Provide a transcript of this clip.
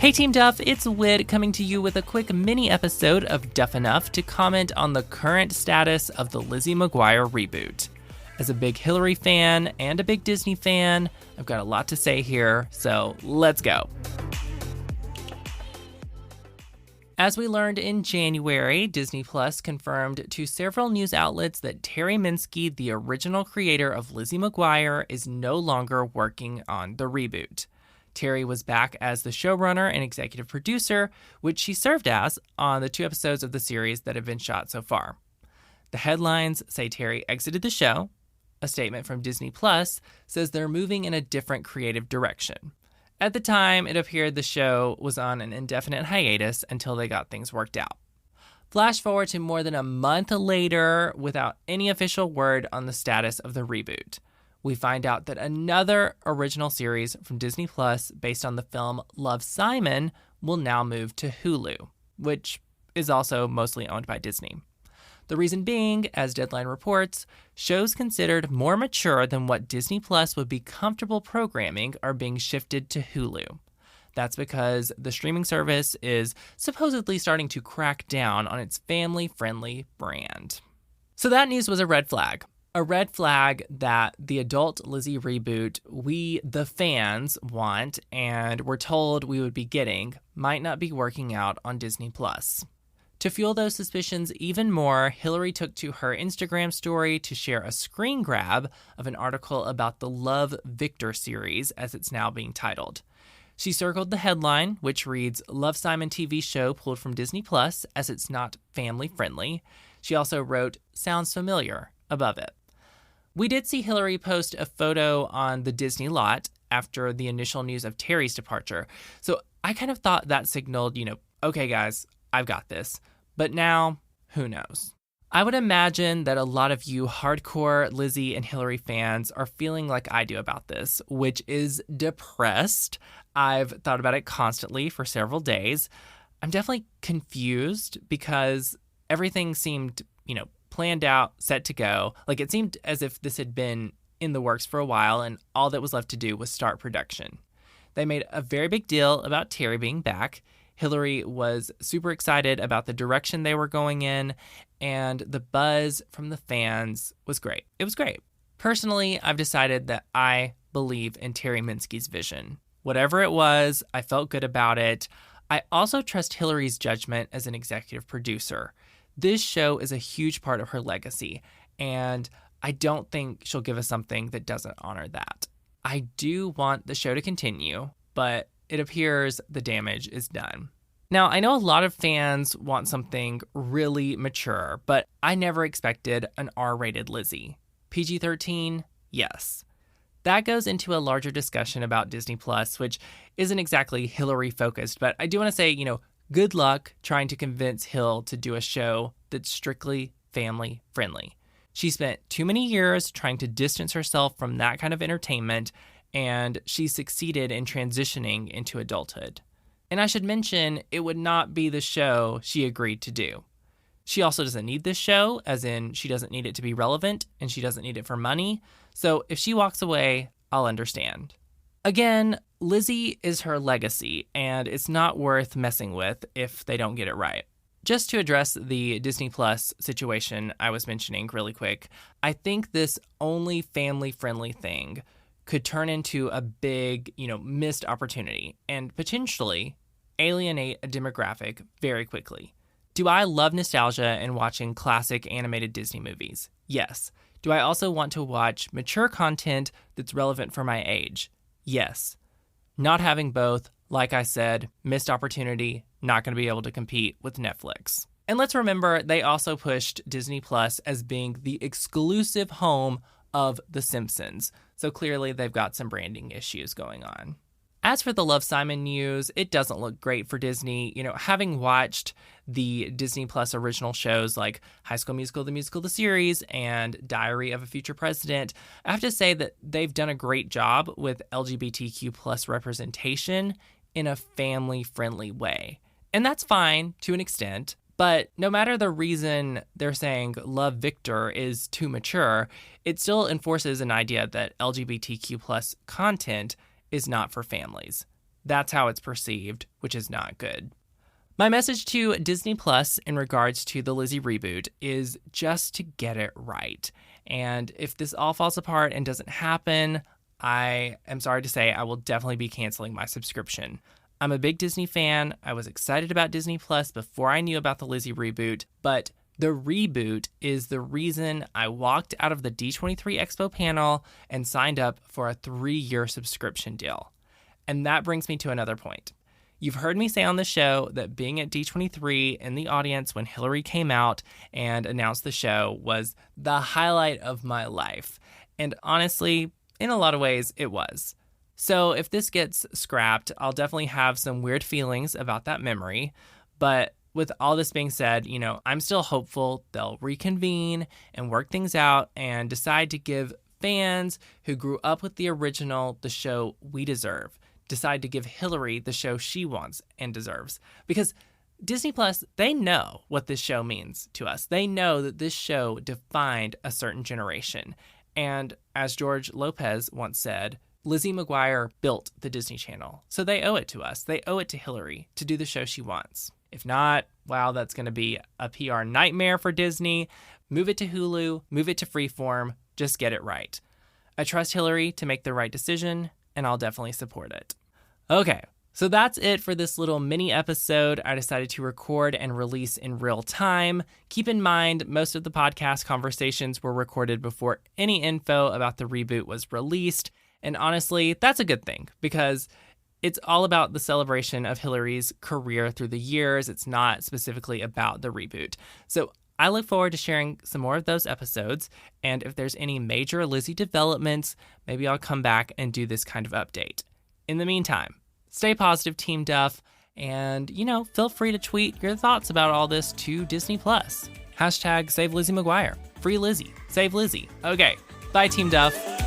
Hey Team Duff, it's Wid coming to you with a quick mini episode of Duff Enough to comment on the current status of the Lizzie McGuire reboot. As a big Hilary fan and a big Disney fan, I've got a lot to say here, so let's go. As we learned in January, Disney Plus confirmed to several news outlets that Terry Minsky, the original creator of Lizzie McGuire, is no longer working on the reboot. Terry was back as the showrunner and executive producer, which she served as on the 2 episodes of the series that have been shot so far. The headlines say Terry exited the show. A statement from Disney Plus says they're moving in a different creative direction. At the time, it appeared the show was on an indefinite hiatus until they got things worked out. Flash forward to more than a month later without any official word on the status of the reboot. We find out that another original series from Disney Plus based on the film Love, Simon will now move to Hulu, which is also mostly owned by Disney. The reason being, as Deadline reports, shows considered more mature than what Disney Plus would be comfortable programming are being shifted to Hulu. That's because the streaming service is supposedly starting to crack down on its family-friendly brand. So that news was a red flag. A red flag that the adult Lizzie reboot we, the fans, want and were told we would be getting might not be working out on Disney+. To fuel those suspicions even more, Hilary took to her Instagram story to share a screen grab of an article about the Love, Victor series, as it's now being titled. She circled the headline, which reads, Love, Simon TV show pulled from Disney+, as it's not family-friendly. She also wrote, sounds familiar, above it. We did see Hilary post a photo on the Disney lot after the initial news of Terry's departure. So I kind of thought that signaled, okay guys, I've got this. But now, who knows? I would imagine that a lot of you hardcore Lizzie and Hilary fans are feeling like I do about this, which is depressed. I've thought about it constantly for several days. I'm definitely confused because everything seemed, planned out, set to go. Like it seemed as if this had been in the works for a while and all that was left to do was start production. They made a very big deal about Terry being back. Hilary was super excited about the direction they were going in, and the buzz from the fans was great. It was great. Personally, I've decided that I believe in Terry Minsky's vision. Whatever it was, I felt good about it. I also trust Hilary's judgment as an executive producer. This show is a huge part of her legacy, and I don't think she'll give us something that doesn't honor that. I do want the show to continue, but it appears the damage is done. Now, I know a lot of fans want something really mature, but I never expected an R-rated Lizzie. PG-13? Yes. That goes into a larger discussion about Disney Plus, which isn't exactly Hilary-focused, but I do want to say, good luck trying to convince Hill to do a show that's strictly family-friendly. She spent too many years trying to distance herself from that kind of entertainment, and she succeeded in transitioning into adulthood. And I should mention, it would not be the show she agreed to do. She also doesn't need this show, as in she doesn't need it to be relevant, and she doesn't need it for money. So if she walks away, I'll understand. Again, Lizzie is her legacy, and it's not worth messing with if they don't get it right. Just to address the Disney Plus situation I was mentioning really quick, I think this only family-friendly thing could turn into a big, missed opportunity and potentially alienate a demographic very quickly. Do I love nostalgia and watching classic animated Disney movies? Yes. Do I also want to watch mature content that's relevant for my age? Yes. Not having both, like I said, missed opportunity, not going to be able to compete with Netflix. And let's remember, they also pushed Disney Plus as being the exclusive home of The Simpsons. So clearly they've got some branding issues going on. As for the Love, Simon news, it doesn't look great for Disney. Having watched the Disney Plus original shows like High School Musical, the musical, the series, and Diary of a Future President, I have to say that they've done a great job with LGBTQ plus representation in a family-friendly way. And that's fine to an extent. But no matter the reason they're saying Love, Victor is too mature, it still enforces an idea that LGBTQ plus content is not for families. That's how it's perceived, which is not good. My message to Disney Plus in regards to the Lizzie reboot is just to get it right. And if this all falls apart and doesn't happen, I am sorry to say I will definitely be canceling my subscription. I'm a big Disney fan. I was excited about Disney Plus before I knew about the Lizzie reboot, but the reboot is the reason I walked out of the D23 Expo panel and signed up for a 3-year subscription deal. And that brings me to another point. You've heard me say on the show that being at D23 in the audience when Hilary came out and announced the show was the highlight of my life. And honestly, in a lot of ways, it was. So if this gets scrapped, I'll definitely have some weird feelings about that memory. But with all this being said, I'm still hopeful they'll reconvene and work things out and decide to give fans who grew up with the original the show we deserve. Decide to give Hilary the show she wants and deserves. Because Disney Plus, they know what this show means to us. They know that this show defined a certain generation. And as George Lopez once said, Lizzie McGuire built the Disney Channel. So they owe it to us. They owe it to Hilary to do the show she wants. If not, wow, that's going to be a PR nightmare for Disney. Move it to Hulu, move it to Freeform, just get it right. I trust Hilary to make the right decision, and I'll definitely support it. Okay, so that's it for this little mini episode I decided to record and release in real time. Keep in mind, most of the podcast conversations were recorded before any info about the reboot was released. And honestly, that's a good thing because it's all about the celebration of Hilary's career through the years. It's not specifically about the reboot. So I look forward to sharing some more of those episodes. And if there's any major Lizzie developments, maybe I'll come back and do this kind of update. In the meantime, stay positive, Team Duff, and, feel free to tweet your thoughts about all this to Disney+. Hashtag Save Lizzie McGuire. Free Lizzie. Save Lizzie. Okay, bye, Team Duff.